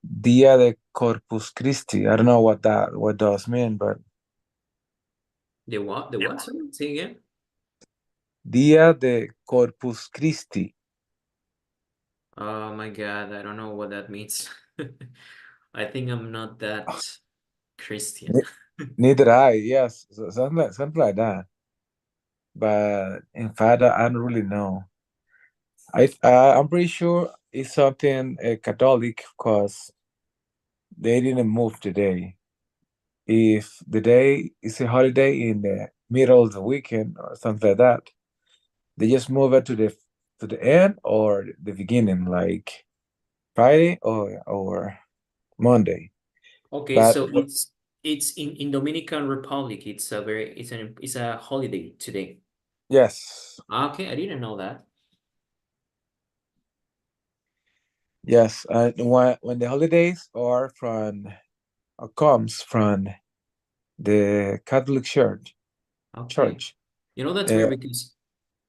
Dia de Corpus Christi. I don't know what does mean, but The what? The what? Sorry, say again. Dia de Corpus Christi. Oh my God, I don't know what that means. I think I'm not that Christian. Neither I. Yes, something like that. But in fact, I don't really know. I'm pretty sure it's something Catholic because they didn't move today. If the day is a holiday in the middle of the weekend or something like that, they just move it to the end or the beginning, like Friday or Monday. Okay, But so it's in Dominican Republic. It's a holiday today. yes, Okay, I didn't know that. yes, and when the holidays are from or comes from the Catholic Okay. Church. You know that's Uh, weird because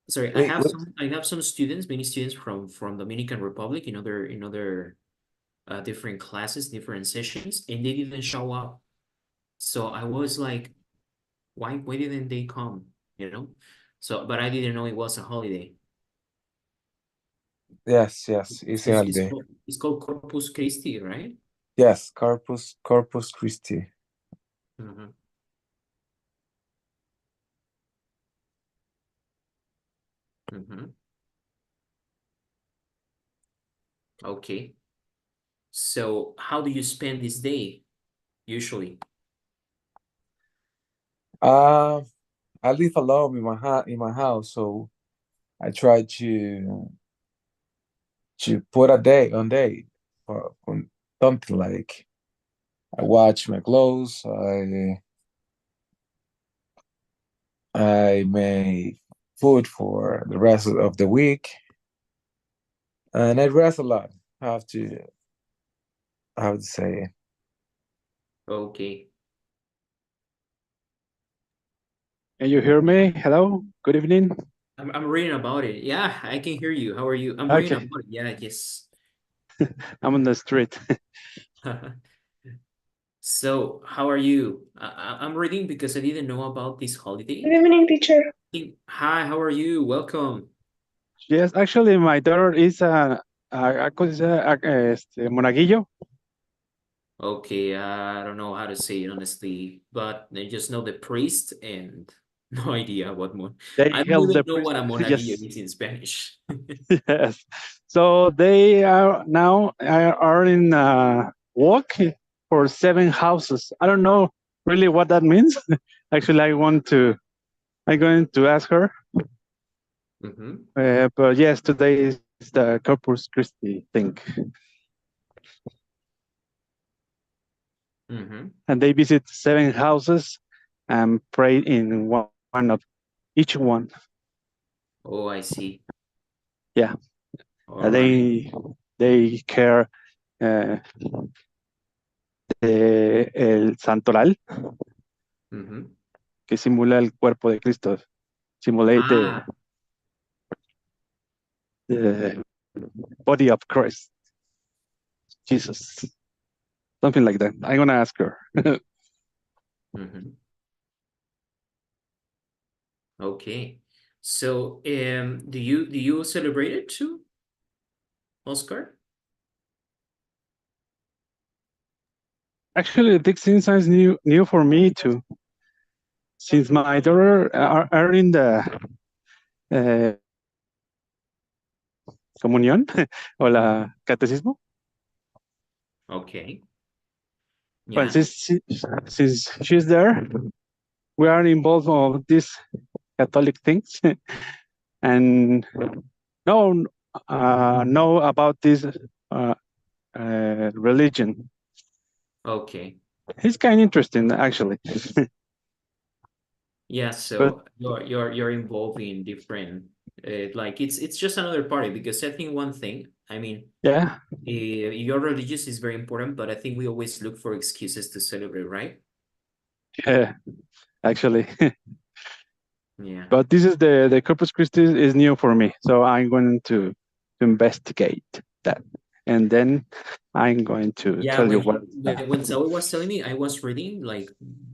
sorry, we I have some students, many students from Dominican Republic in other different classes, different sessions, and they didn't show up. So I was like, why didn't they come? You know? So but I didn't know it was a holiday. yes, it's a holiday. It's called Corpus Christi, right? Yes, Corpus Christi. Mm-hmm. Mm-hmm. Okay. So how do you spend this day usually? Uh, I live alone in my house, so I try to put a day on day for something like I wash my clothes, I make food for the rest of the week, and I rest a lot. I have to say. Okay. Can you hear me? Hello. Good evening. I'm reading about it. Yeah, I can hear you. How are you? I'm reading Okay, about it. Yeah, yes. I'm on the street. So, how are you? I'm reading because I didn't know about this holiday. Good evening, teacher. Hi, how are you? Welcome. Yes, actually, my daughter is ¿cómo se dice? Monaguillo. Okay, I don't know how to say it honestly, but I just know the priest and no idea what more. They I don't held even the know priest. what a monaguillo Yes, is in Spanish. yes. So they are now are in walk for 7 houses. I don't know really what that means. Actually, I'm going to ask her. Mm-hmm. But yes, today is the Corpus Christi thing, Mm-hmm. and they visit 7 houses and pray in one of each one. Oh, I see. Yeah, All right. they care uh, el santoral Mm-hmm. que simula el cuerpo de Cristo, simulate Ah, the body of Christ, Jesus, something like that. I'm gonna ask her. mm-hmm. Okay. So, do you celebrate it too, Oscar? Actually, this seems new for me too, since my daughter are in the uh, comunión o la catecismo. Okay. Well, Yeah. since she's there, we are involved of these Catholic things and know know about this uh, religion. Okay. It's kind of interesting, actually. Yeah. But So you're involved in different, like it's just another party because I think one thing. I mean, yeah, your religious is very important, but I think we always look for excuses to celebrate, right? yeah, actually. Yeah. But this is the Corpus Christi is new for me, so I'm going to investigate that, and then I'm going to Yeah, tell you what. when Zoe was telling me, I was reading like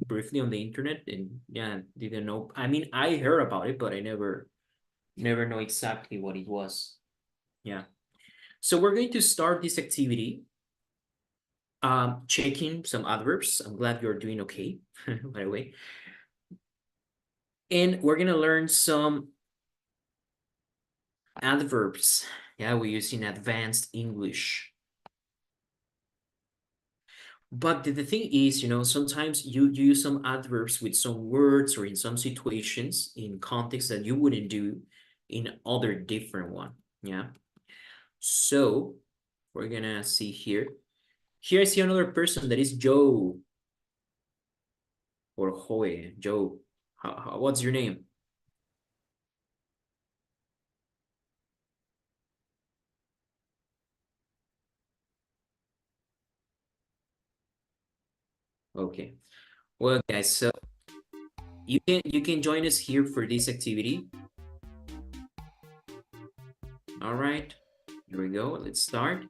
briefly on the internet, and yeah, didn't know. I mean, I heard about it, but I never know exactly what it was. Yeah. So we're going to start this activity, checking some adverbs. I'm glad you're doing okay, by the way. And we're gonna learn some adverbs. Yeah, we use in advanced English. But the thing is, sometimes you use some adverbs with some words or in some situations in context that you wouldn't do in other different one. Yeah. So we're gonna see here. Here I see another person that is Joe or Joe. Joe, what's your name? Okay. Well, guys, so you can join us here for this activity. All right. Here we go. Let's start.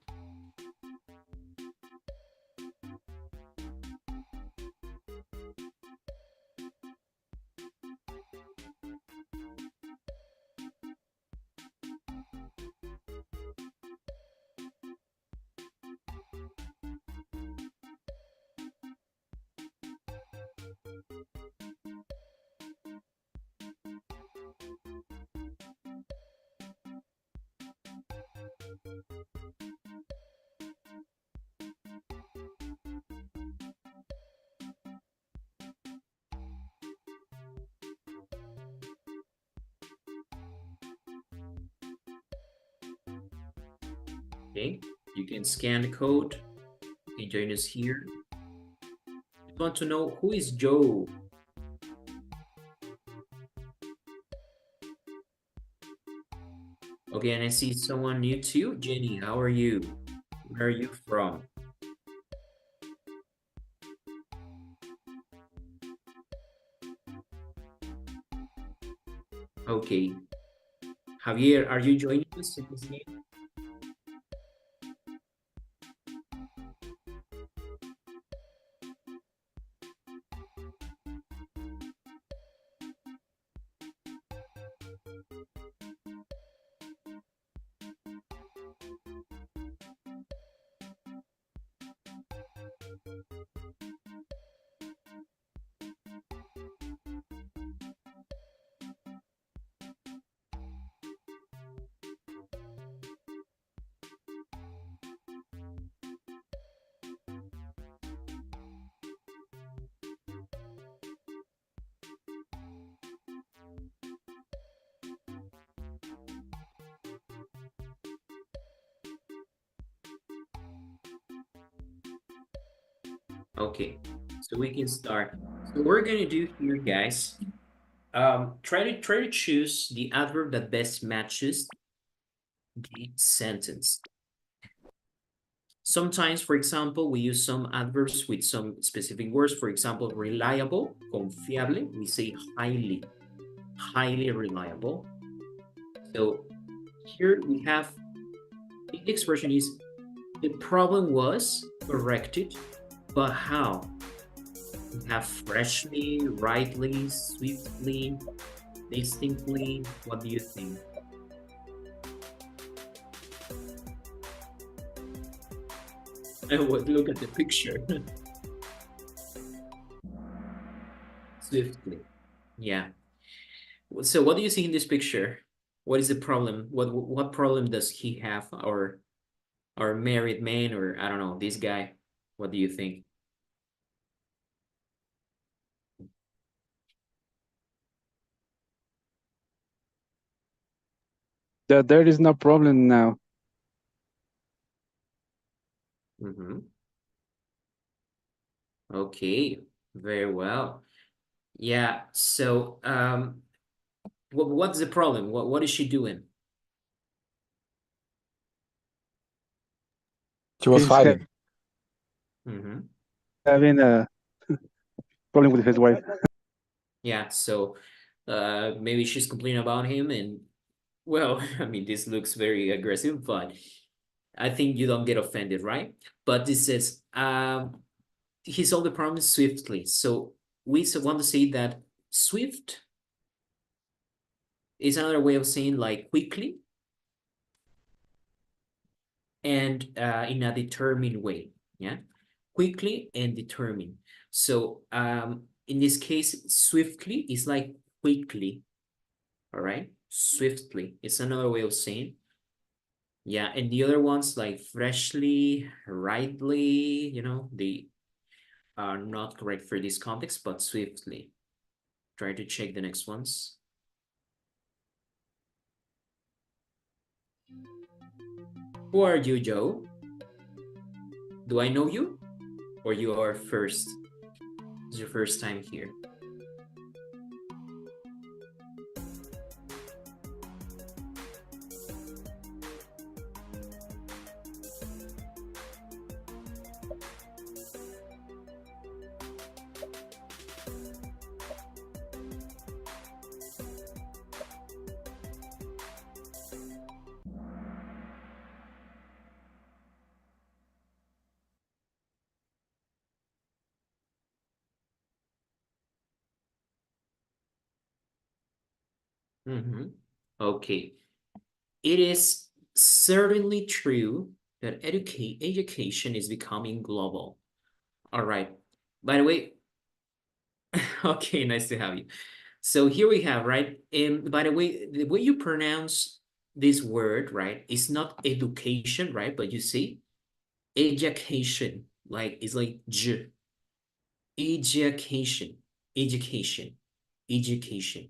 Okay. You can scan the code. You can join us here. Just want to know who is Joe. Okay, and I see someone new too. Jenny, how are you? Where are you from? Okay. Javier, are you joining us in this game? Okay, so we can start. So we're gonna do here, guys. Try to choose the adverb that best matches the sentence. Sometimes, for example, we use some adverbs with some specific words. For example, reliable, confiable. We say highly reliable. So here we have, the expression is, the problem was corrected, but how? We have freshly, rightly, swiftly, distinctly. What do you think? Look at the picture. Swiftly. Yeah. So what do you see in this picture? What is the problem? What problem does he have? Our married man, or I don't know, this guy? What do you think? That there is no problem now. Mm-hmm. Okay, very well. Yeah, so what's the problem? What is she doing? She was He's fighting. Mm-hmm. having a problem with his wife. Yeah, so maybe she's complaining about him, and well, I mean, this looks very aggressive, but I think you don't get offended, right? But this says, he solved the problem swiftly. So we want to say that swift is another way of saying like quickly and in a determined way. Yeah, quickly and determined. So in this case, swiftly is like quickly. All right, swiftly. It's another way of saying. Yeah, and the other ones like freshly, rightly, they are not correct for this context, but swiftly. Try to check the next ones. Who are you, Joe? Do I know you? Or you are first? It's your first time here. Okay. It is certainly true that education is becoming global. All right. By the way, okay, nice to have you. So here we have, right? And by the way you pronounce this word, right, it's not education, right? But you see, education, like it's like j, education, education, education.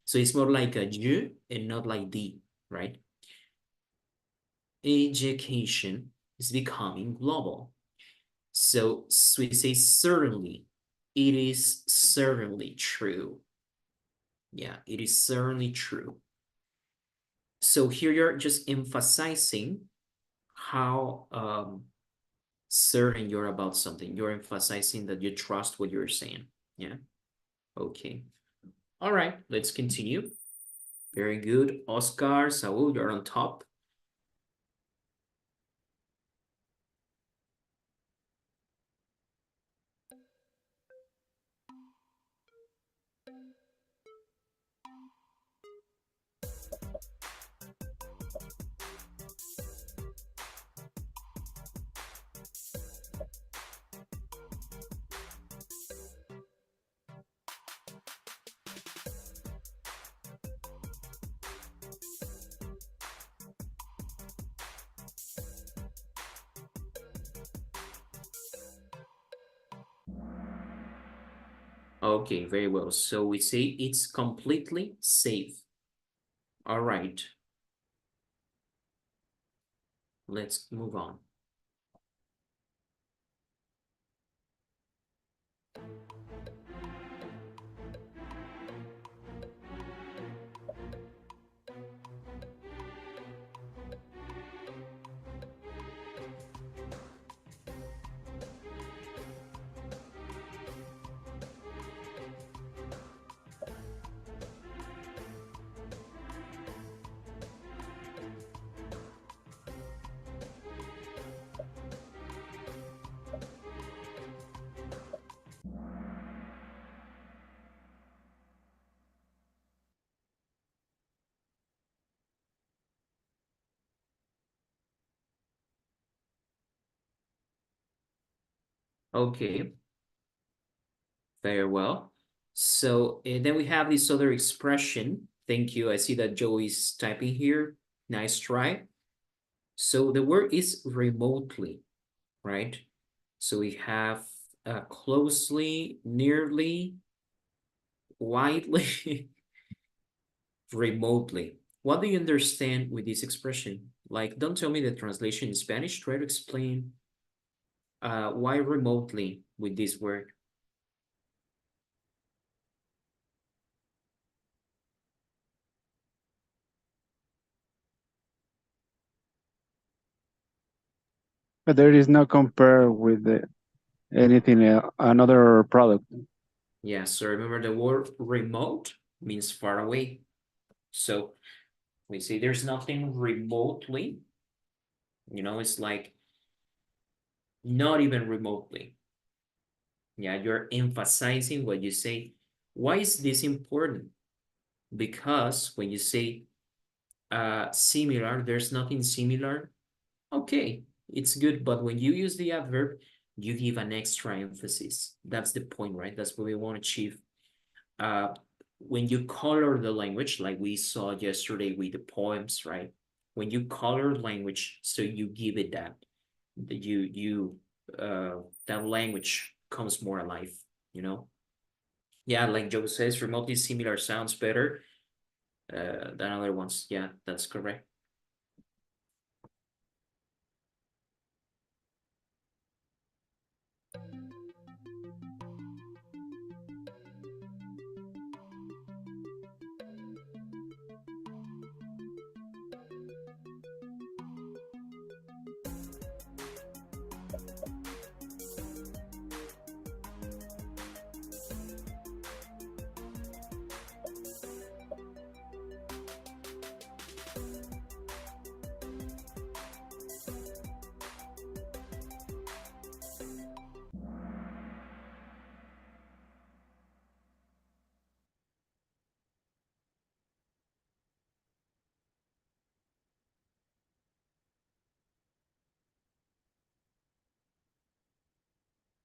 So it's more like a j and not like d, right? Education is becoming global. So we say certainly, it is certainly true. Yeah, it is certainly true. So here you're just emphasizing how certain you're about something. You're emphasizing that you trust what you're saying. Yeah. Okay. All right. Let's continue. Very good. Oscar, Saul, you're on top. Okay, very well. So we say it's completely safe. All right. Let's move on. Okay, very well. So and then we have this other expression. Thank you. I see that Joe is typing here. Nice try. So the word is remotely, right? So we have closely, nearly, widely, remotely. What do you understand with this expression? Like, don't tell me the translation in Spanish. Try to explain why remotely with this word. But there is no compare with anything another product. Yeah, so remember the word remote means far away. So we say there's nothing remotely It's like not even remotely. Yeah, you're emphasizing what you say. Why is this important? Because when you say similar, there's nothing similar. Okay, it's good, but when you use the adverb, you give an extra emphasis. That's the point, right? That's what we want to achieve. Uh, when you color the language, like we saw yesterday with the poems, right? When you color language, so you give it that that language comes more alive, you know? Yeah, like Joe says, remotely similar sounds better than other ones. Yeah, that's correct.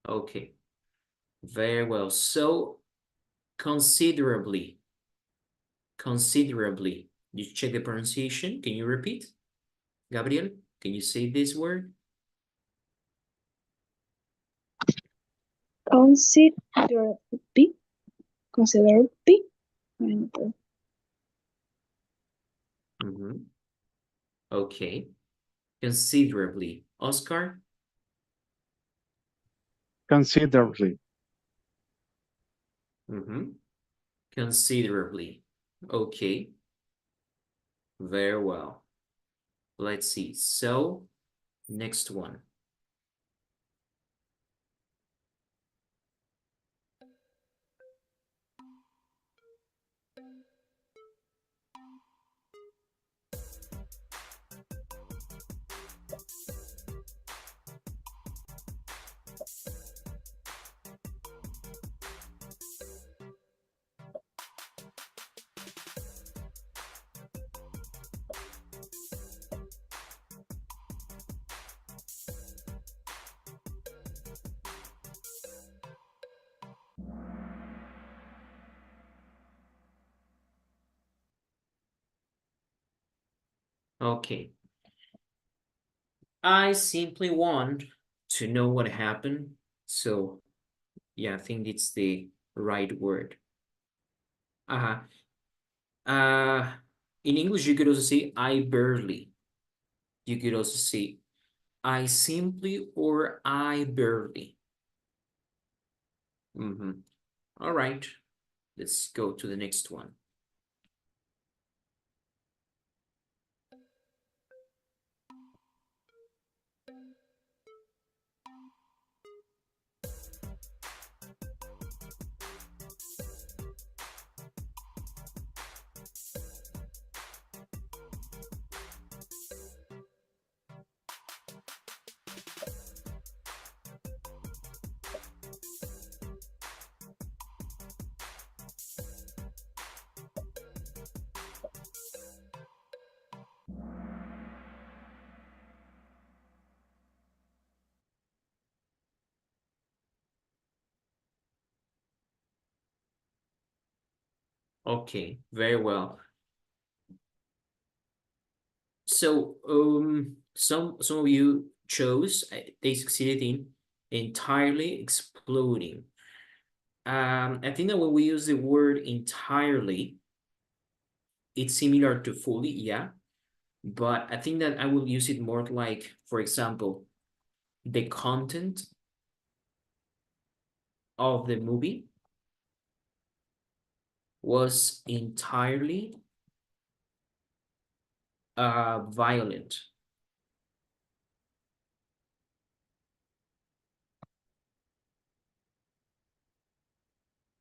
Okay, very well. So considerably, considerably. You check the pronunciation. Can you repeat? Gabriel, can you say this word? Considerably. Considerably. Mm-hmm. Okay, considerably. Oscar? Considerably. Mm-hmm. Considerably. Okay, very well. Let's see. So, next one. Okay. I simply want to know what happened. So, yeah, I think it's the right word. Uh-huh. Uh, in English, you could also say I barely. You could also say I simply or I barely. Mm-hmm. All right. Let's go to the next one. Okay, very well. So, some of you chose, they succeeded in entirely exploding. I think that when we use the word entirely, it's similar to fully, yeah. But I think that I will use it more like, for example, the content of the movie was entirely violent.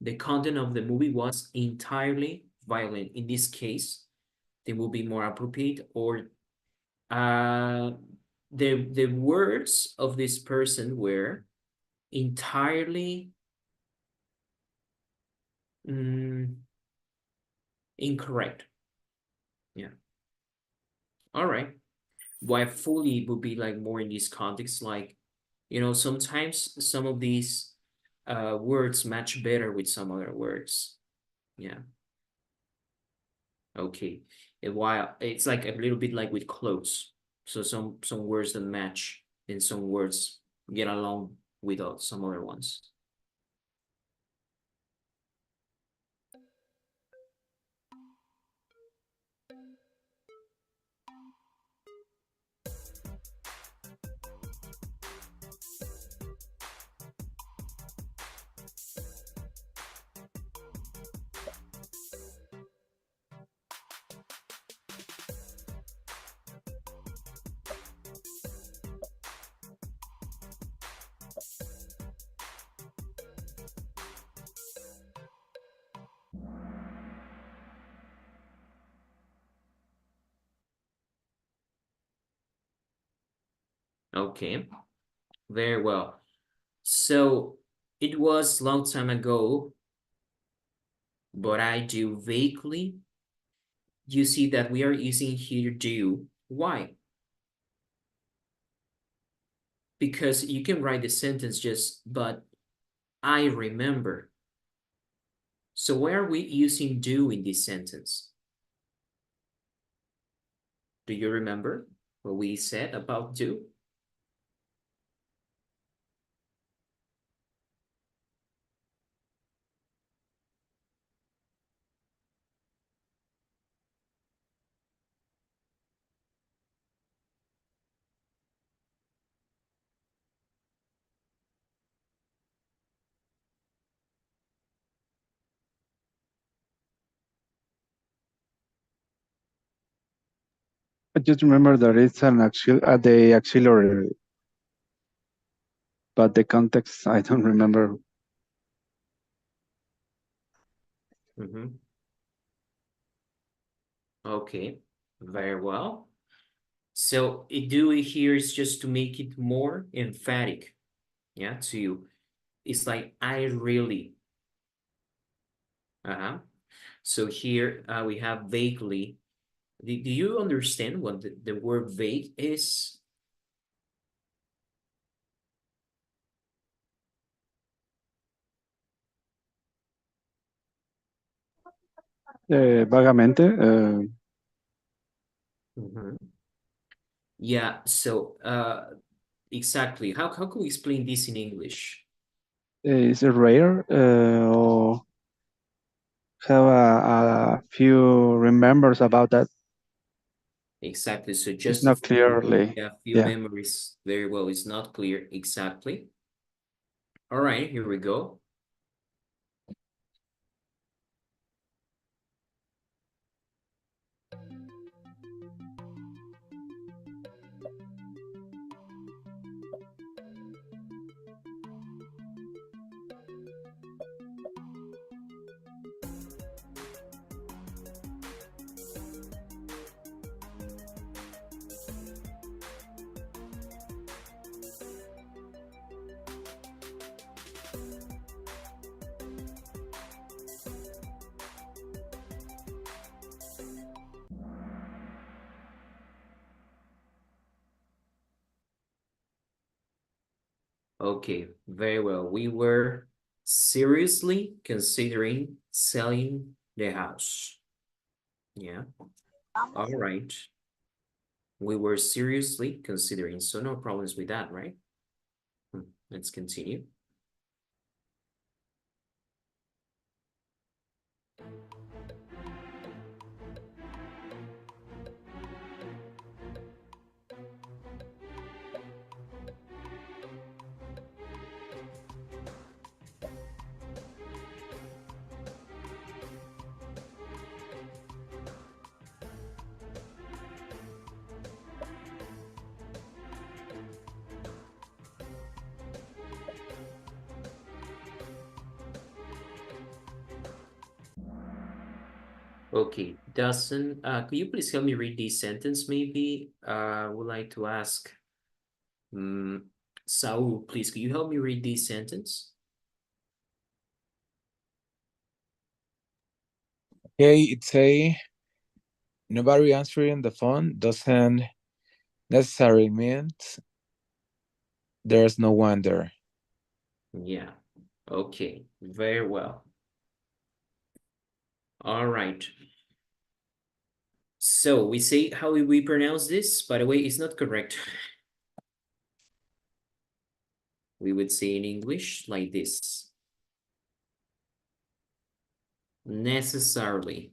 The content of the movie was entirely violent. In this case, they will be more appropriate, or uh, the words of this person were entirely incorrect. Yeah. All right. Why fully would be like more in this context, like, sometimes some of these words match better with some other words. Yeah. Okay. And while it's like a little bit like with clothes. So some words that match and some words get along without some other ones. Okay, very well. So it was long time ago, but I do vaguely. You see that we are using here do. Why? Because you can write the sentence just, but I remember. So why are we using do in this sentence? Do you remember what we said about do? I just remember that it's an the auxiliary, but the context I don't remember. Mm-hmm. Okay, very well. So do here is just to make it more emphatic. Yeah, it's like I really. Uh-huh. So here we have vaguely. Do you understand what the word vague is? Vagamente. Mhm. Yeah, so exactly. How can we explain this in English? Is it rare or have a few remembers about that? Exactly. So It's just a not few, clearly. yeah, few Yeah. memories. Very well. It's not clear exactly. All right, here we go. Okay, very well. We were seriously considering selling the house. Yeah. All right. We were seriously considering, so no problems with that, right? Let's continue. Okay, could you please help me read this sentence maybe? I would like to ask Saul, please, can you help me read this sentence? Okay, it's a nobody answering the phone doesn't necessarily mean there's no one there. Yeah. Okay. Very well. All right. So we say how we pronounce this. By the way, it's not correct. We would say in English like this. Necessarily.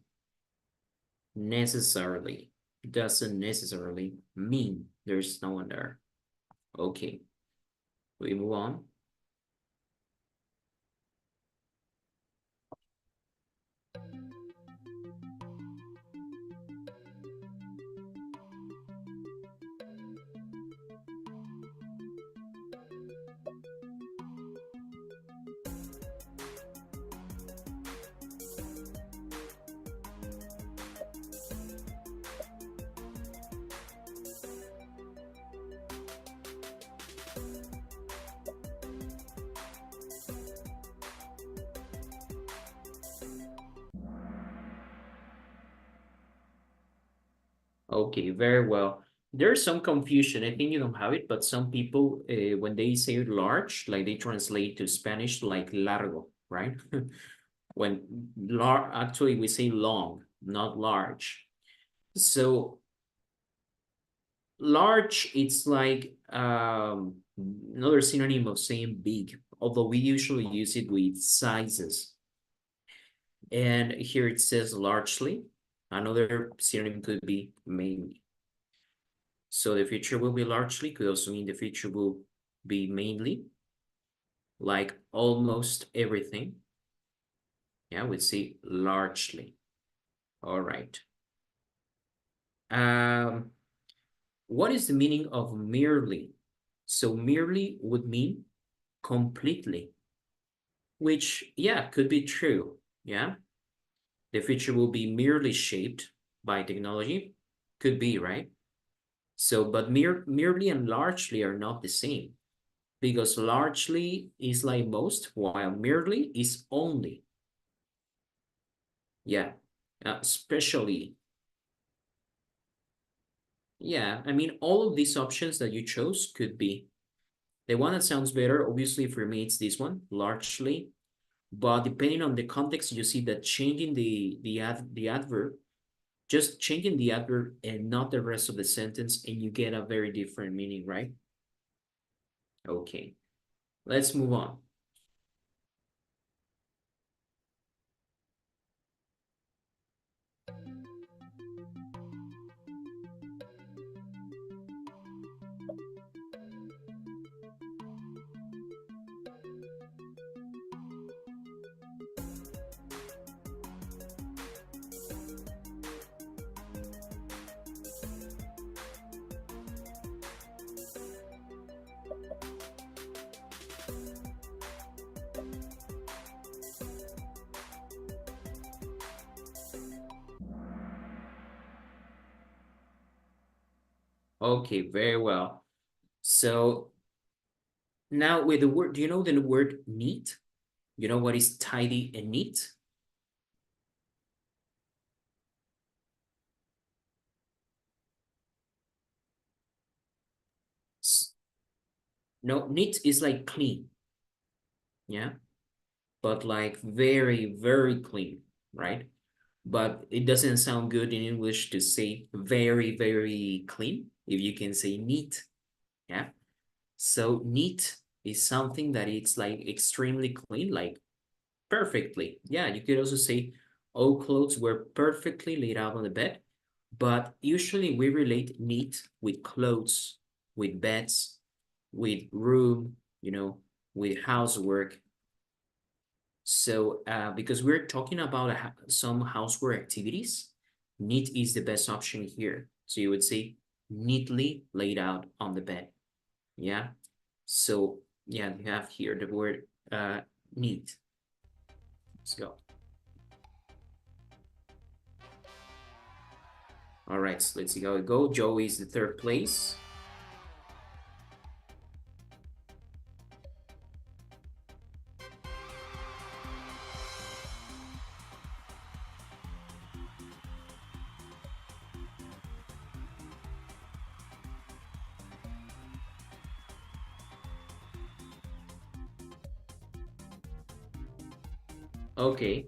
Necessarily. Doesn't necessarily mean there's no one there. Okay. We move on. Okay, very well. There's some confusion. I think you don't have it, but some people, when they say large, like they translate to Spanish like largo, right? When actually we say long, not large. So large, it's like another synonym of saying big, although we usually use it with sizes. And here it says largely. Another synonym could be mainly. So the future will be largely, could also mean the future will be mainly, like almost everything. Yeah, we'd say largely. All right. What is the meaning of merely? So merely would mean completely, which, yeah, could be true. Yeah. The future will be merely shaped by technology. Could be, right? So, but merely and largely are not the same, because largely is like most, while merely is only. Yeah, especially. Yeah, I mean, all of these options that you chose could be. The one that sounds better, obviously, for me, it's this one, largely. But depending on the context, you see that changing the adverb, just changing the adverb and not the rest of the sentence, and you get a very different meaning, right? Okay, let's move on. Okay, very well. So now with the word, do you know the word neat? You know what is tidy and neat? No, neat is like clean, yeah, but like very, very clean, right? But it doesn't sound good in English to say very, very clean if you can say neat, yeah. So neat is something that it's like extremely clean, like perfectly. Yeah, you could also say all clothes were perfectly laid out on the bed, but usually we relate neat with clothes, with beds, with room, with housework. So because we're talking about some housework activities, neat is the best option here. So you would say neatly laid out on the bed. Yeah. So yeah, you have here the word neat. Let's go. All right, so let's see how it goes. Joey is the third place. Okay,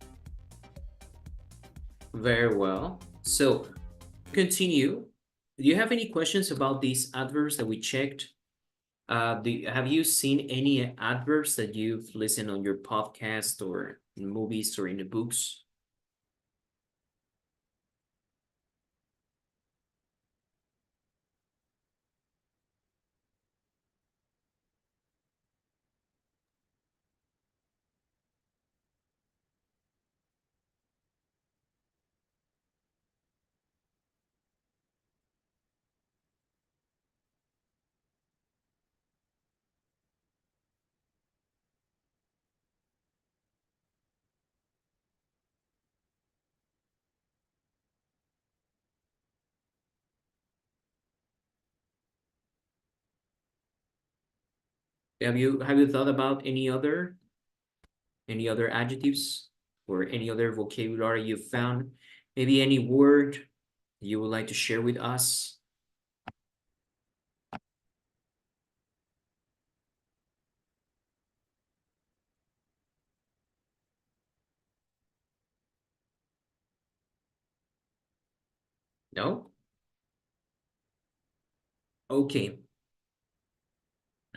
very well. So continue. Do you have any questions about these adverbs that we checked? Have you seen any adverbs that you've listened on your podcast or in movies or in the books? Have you thought about any other adjectives or any other vocabulary you found? Maybe any word you would like to share with us? No? Okay.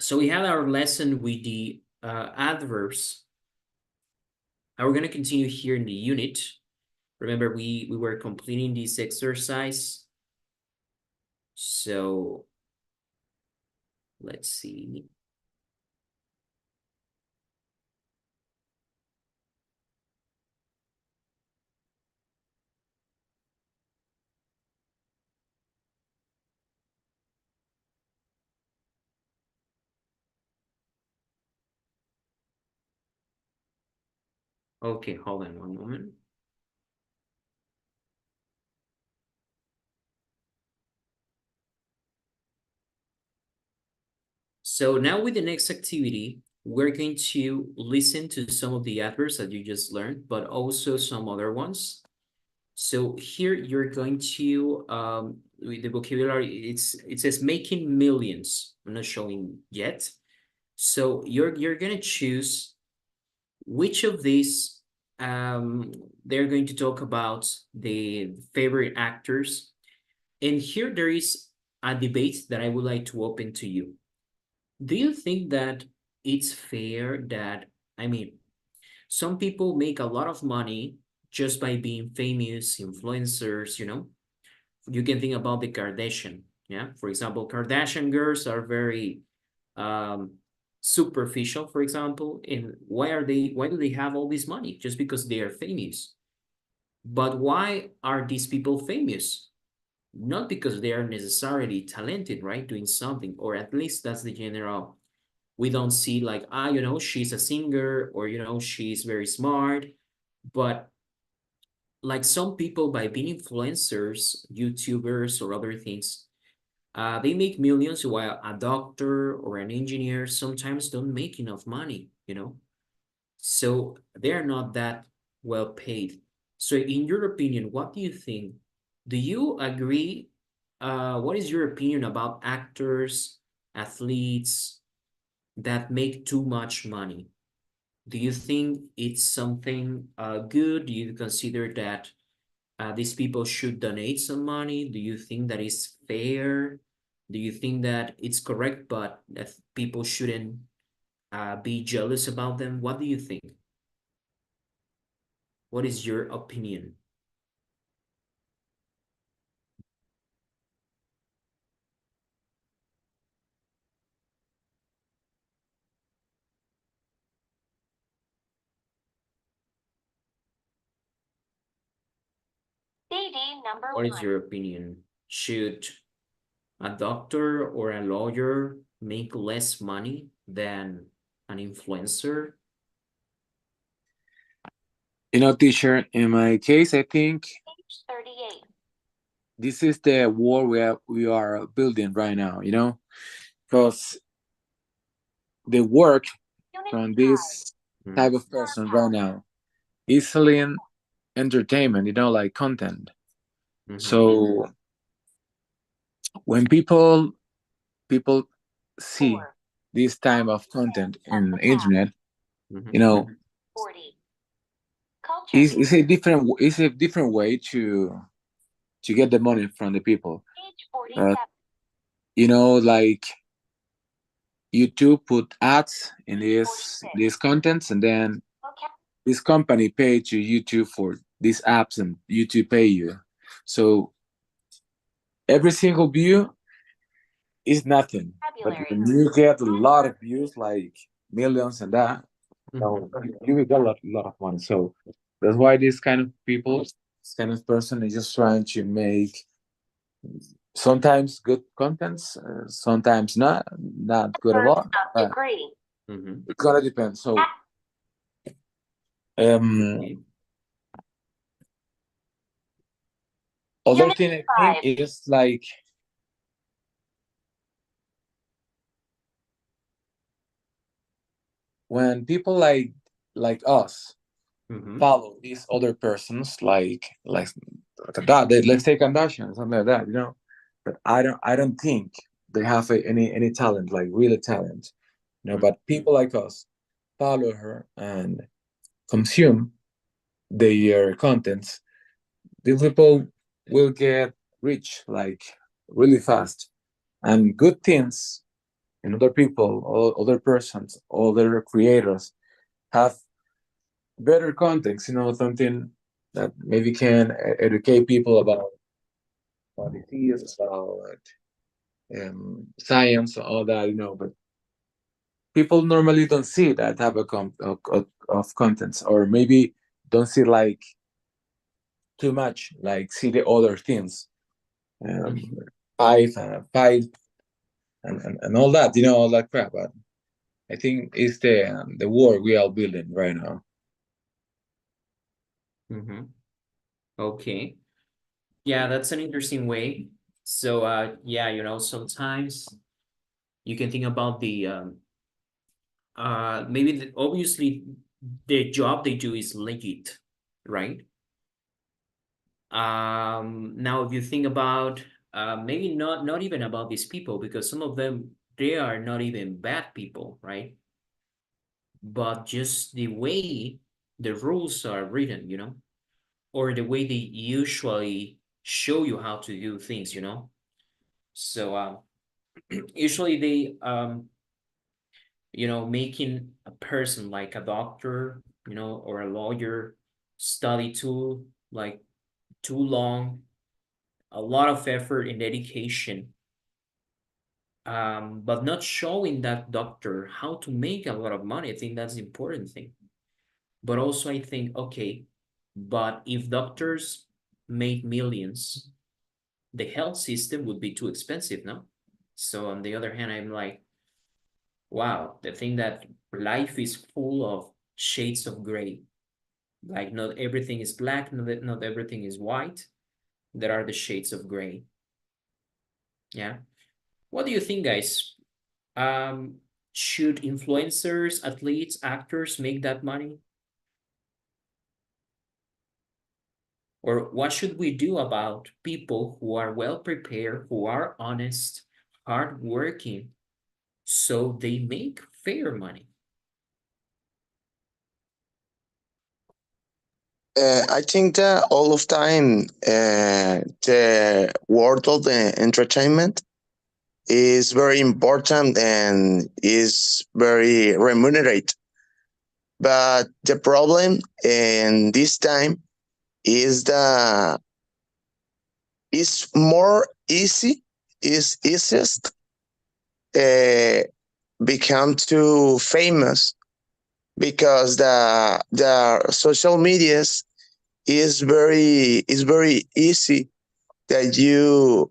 So we had our lesson with the adverbs. Now we're going to continue here in the unit. Remember, we were completing this exercise. So let's see. Okay, hold on one moment. So now with the next activity, we're going to listen to some of the adverbs that you just learned, but also some other ones. So here you're going to, with the vocabulary, it says making millions. I'm not showing yet. So you're gonna choose which of these, they're going to talk about the favorite actors. And here there is a debate that I would like to open to you. Do you think that it's fair that, I mean, some people make a lot of money just by being famous influencers, you know? You can think about the Kardashian, yeah? For example, Kardashian girls are very um, superficial, for example, and why do they have all this money? Just because they are famous. But why are these people famous? Not because they are necessarily talented, right? Doing something, or at least that's the general. We don't see like, she's a singer or, she's very smart. But like some people, by being influencers, YouTubers, or other things, they make millions while a doctor or an engineer sometimes don't make enough money, So they're not that well paid. So in your opinion, what do you think? Do you agree? What is your opinion about actors, athletes that make too much money? Do you think it's something good? Do you consider that these people should donate some money? Do you think that is fair? Do you think that it's correct, but that people shouldn't be jealous about them? What do you think? What is your opinion? What is your opinion? Should a doctor or a lawyer make less money than an influencer? Teacher, in my case, I think this is the world we are building right now, because the work from this type Mhm. of person right now is selling entertainment, like content. Mhm. So when people see this type of content in internet, you Mhm. know, it's a different way to get the money from the people. Uh, like YouTube put ads in these contents, and then this company pay to YouTube for these apps, and YouTube pay you. So every single view is nothing, but when you get a lot of views, like millions and that, Mhm. so you will get lot of money. So that's why this kind of people, this kind of person is just trying to make sometimes good contents, sometimes not good at all. But Mhm. it's gonna depend. So um, Okay. other thing I think is like when people like us Mhm. follow these other persons, like that. Let's take Kardashian, something like that. But I don't think they have any talent, like really talent. Mhm. But people like us follow her and consume their contents. These people will get rich like really fast, and good things and other people, other persons, other creators have better context, something that maybe can educate people about disease, about science, all that, but people normally don't see that type of contents, or maybe don't see like too much, like see the other things, um, Mhm. five, and all that, all that crap. But I think it's the war we are building right now. Mhm. Okay. Yeah, that's an interesting way. So, yeah, sometimes you can think about maybe obviously the job they do is legit, right? Now if you think about maybe not even about these people, because some of them, they are not even bad people, right? But just the way the rules are written, or the way they usually show you how to do things. So usually they making a person like a doctor, or a lawyer study too like too long, a lot of effort and dedication, but not showing that doctor how to make a lot of money. I think that's the important thing. But also I think, okay, but if doctors made millions, the health system would be too expensive, no? So on the other hand, I'm like, wow, the thing that life is full of shades of gray. Like not everything is black, not everything is white. There are the shades of gray. Yeah. What do you think, guys? Um, should influencers, athletes, actors make that money? Or what should we do about people who are well prepared, who are honest, hardworking, so they make fair money? I think that all of time the world of the entertainment is very important and is very remunerate. But the problem in this time is that it's more easy, is easiest uh, become too famous because the social medias is very easy that you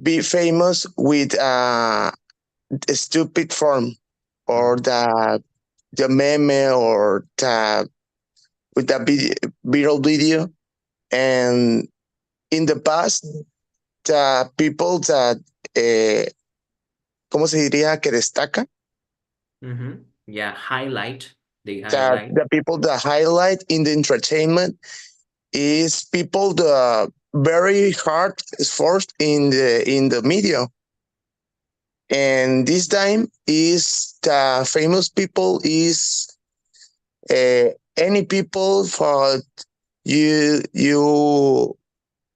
be famous with a stupid form or Mhm. the meme or the with the viral video. And in the past, the people that ¿cómo se diría que destaca? Mm-hmm. Yeah, highlight. They That highlight. the people that highlight in the entertainment is people that very hard effort in the media. And this time is the famous people is any people for you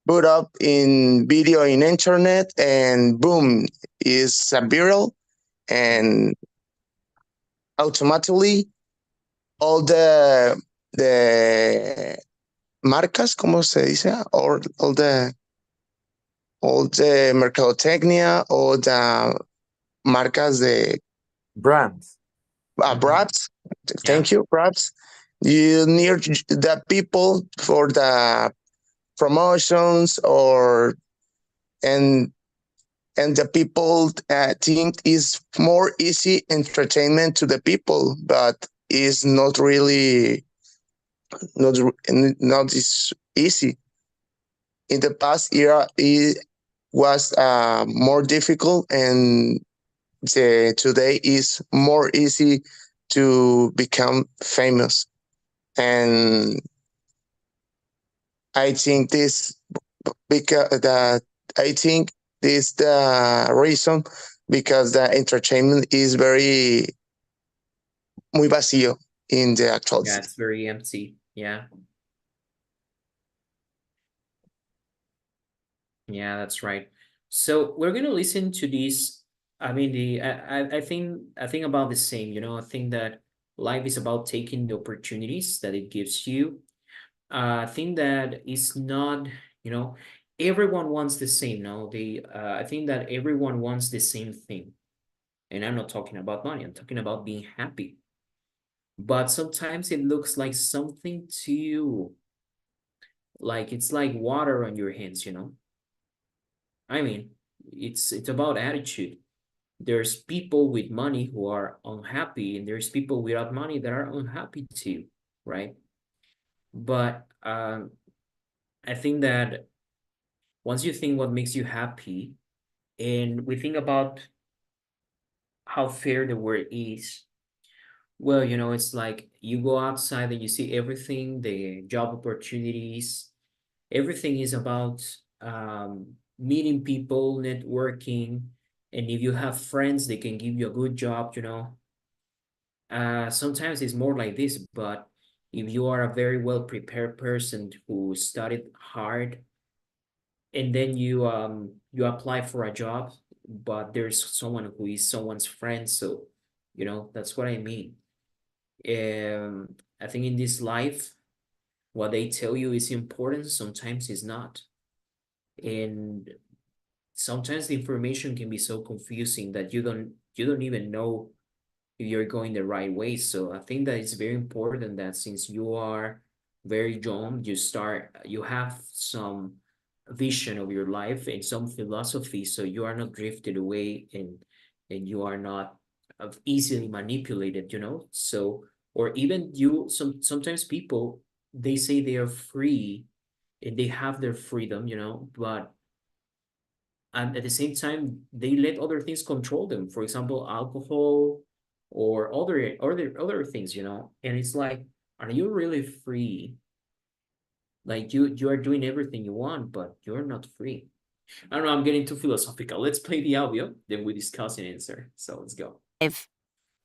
put up in video in internet and boom is a viral, and automatically all the marcas, como se dice, or all the mercadotecnia, all the marcas de Brands. perhaps, Yeah. thank you, perhaps you need the people for the promotions, or and the people think is more easy entertainment to the people, but is not really not not is easy. In the past era, it was more difficult, and today is more easy to become famous. And I think this because that I think this the reason, because the entertainment is very muy vacío in the actual Yeah, it's very empty. Yeah. Yeah, that's right. So we're gonna listen to this. I mean, I think about the same, you know, I think that life is about taking the opportunities that it gives you. I think that it's not, you know, everyone wants the same, no? I think that everyone wants the same thing. And I'm not talking about money, I'm talking about being happy. But sometimes it looks like something too, like it's like water on your hands, you know? I mean, it's about attitude. There's people with money who are unhappy, and there's people without money that are unhappy too, right? But I think that once you think what makes you happy, and we think about how fair the world is, well, you know, it's like you go outside and you see everything, the job opportunities, everything is about meeting people, networking, and if you have friends, they can give you a good job, you know. Sometimes it's more like this, but if you are a very well prepared person who studied hard, and then you apply for a job, but there's someone who is someone's friend, so you know, that's what I mean. I think in this life, what they tell you is important, sometimes it's not. And sometimes the information can be so confusing that you don't even know if you're going the right way. So I think that it's very important that since you are very young, you have some vision of your life and some philosophy, so you are not drifted away, and you are not easily manipulated, you know. So, or even sometimes people, they say they are free and they have their freedom, you know, but and at the same time they let other things control them, for example alcohol or other things, you know. And it's like, are you really free? Like you are doing everything you want, but you're not free. I don't know, I'm getting too philosophical. Let's play the audio, then we discuss and answer. So let's go.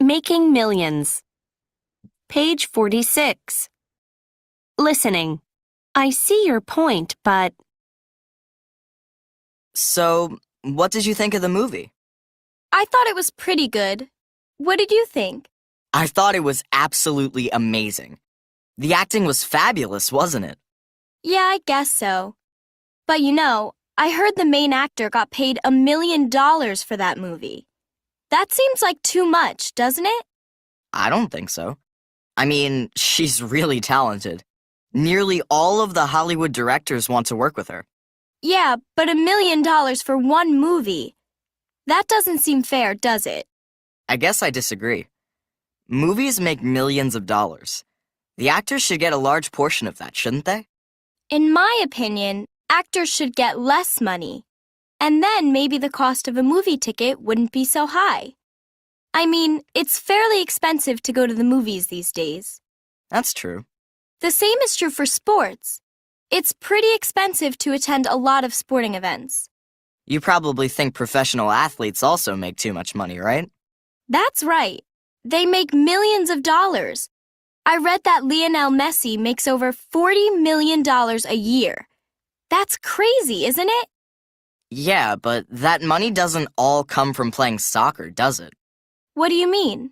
Making millions. Page 46. Listening. I see your point, but So, what did you think of the movie? I thought it was pretty good. What did you think? I thought it was absolutely amazing. The acting was fabulous, wasn't it? Yeah, I guess so. But you know, I heard the main actor got paid $1 million for that movie. That seems like too much, doesn't it? I don't think so. I mean, she's really talented. Nearly all of the Hollywood directors want to work with her. Yeah, but $1 million for one movie. That doesn't seem fair, does it? I guess I disagree. Movies make millions of dollars. The actors should get a large portion of that, shouldn't they? In my opinion, actors should get less money. And then maybe the cost of a movie ticket wouldn't be so high. I mean, it's fairly expensive to go to the movies these days. That's true. The same is true for sports. It's pretty expensive to attend a lot of sporting events. You probably think professional athletes also make too much money, right? That's right. They make millions of dollars. I read that Lionel Messi makes over $40 million a year. That's crazy, isn't it? Yeah, but that money doesn't all come from playing soccer, does it? What do you mean?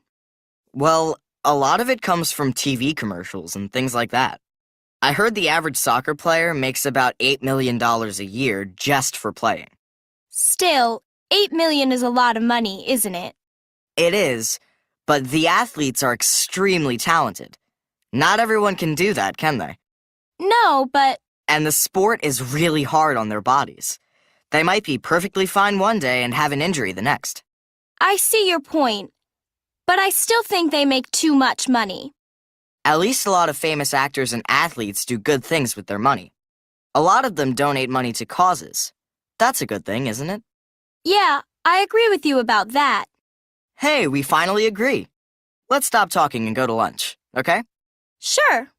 Well, a lot of it comes from TV commercials and things like that. I heard the average soccer player makes about $8 million a year just for playing. Still, $8 million is a lot of money, isn't it? It is, but the athletes are extremely talented. Not everyone can do that, can they? No, but And the sport is really hard on their bodies. They might be perfectly fine one day and have an injury the next. I see your point. But I still think they make too much money. At least a lot of famous actors and athletes do good things with their money. A lot of them donate money to causes. That's a good thing, isn't it? Yeah, I agree with you about that. Hey, we finally agree. Let's stop talking and go to lunch, okay? Sure.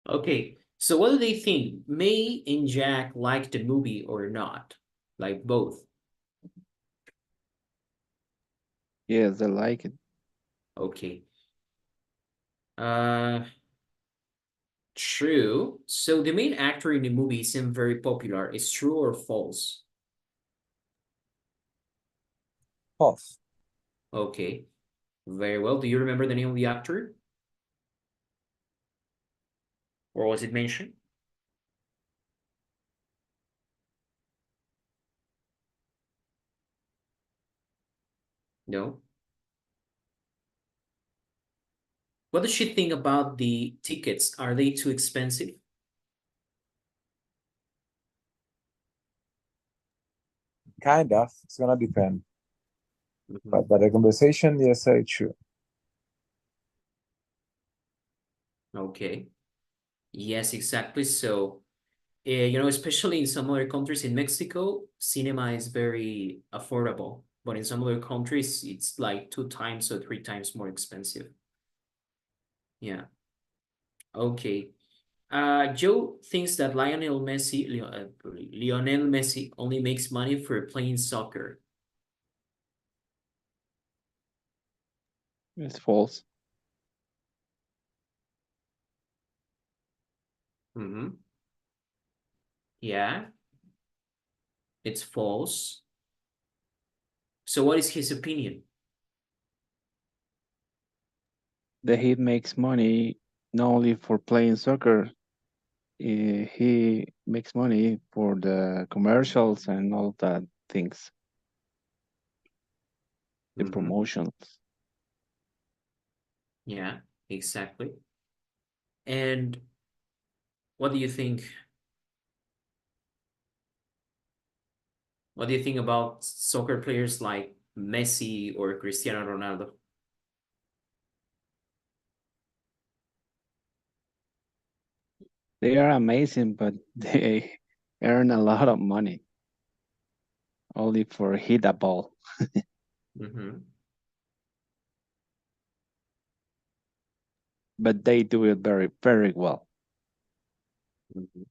Okay, so what do they think? May and Jack like the movie or not? Like both? Yes, I like it. Okay. True. So the main actor in the movie isn't very popular. Is true or false? False. Okay. Very well. Do you remember the name of the actor? Or was it mentioned? No. What does she think about the tickets? Are they too expensive? Kind of. It's gonna depend. Mhm. But the conversation, yes, I true. Okay. Yes, exactly. So, you know, especially in some other countries, in Mexico, cinema is very affordable. But in some other countries, it's like 2 times or 3 times more expensive. Yeah. Okay. Joe thinks that Lionel Messi only makes money for playing soccer. It's false. Mm-hmm. Yeah, it's false. So what is his opinion? That he makes money not only for playing soccer, he makes money for the commercials and all that things, the Mm-hmm. promotions. Yeah, exactly. And what do you think? What do you think about soccer players like Messi or Cristiano Ronaldo? They are amazing, but they earn a lot of money only for hit a ball. Mm-hmm. But they do it very, very well. Mm-hmm.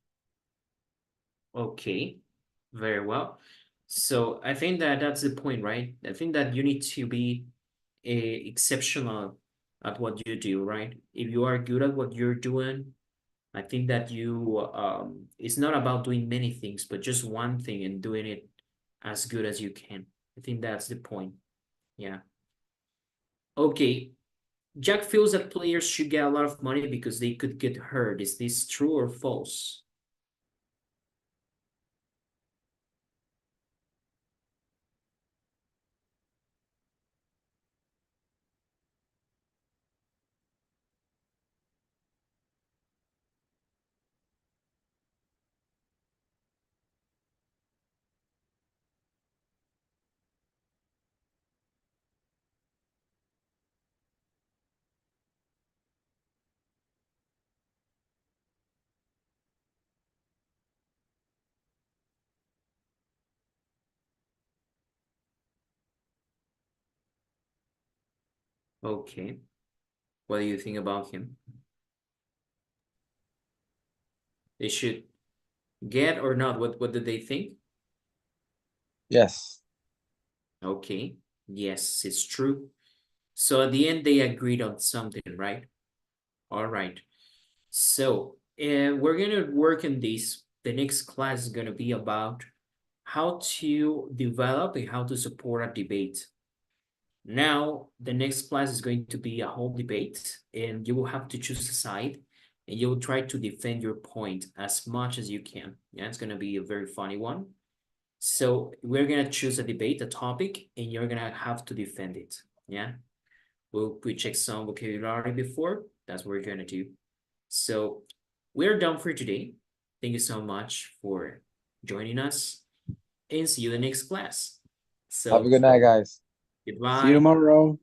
Okay, very well. So I think that that's the point, right? I think that you need to be exceptional at what you do, right? If you are good at what you're doing, I think that it's not about doing many things, but just one thing and doing it as good as you can. I think that's the point. Yeah. Okay. Jack feels that players should get a lot of money because they could get hurt. Is this true or false? Okay. What do you think about him? They should get or not? What do they think? Yes. Okay. Yes, it's true. So at the end, they agreed on something, right? All right. So we're gonna work on this. The next class is gonna be about how to develop and how to support a debate. Now, the next class is going to be a whole debate, and you will have to choose a side, and you will try to defend your point as much as you can. Yeah, it's gonna be a very funny one. So we're gonna choose a debate, a topic, and you're gonna have to defend it. Yeah. We check some vocabulary before. That's what we're gonna do. So we're done for today. Thank you so much for joining us, and see you in the next class. Have a So good night, guys. See you goodbye. tomorrow.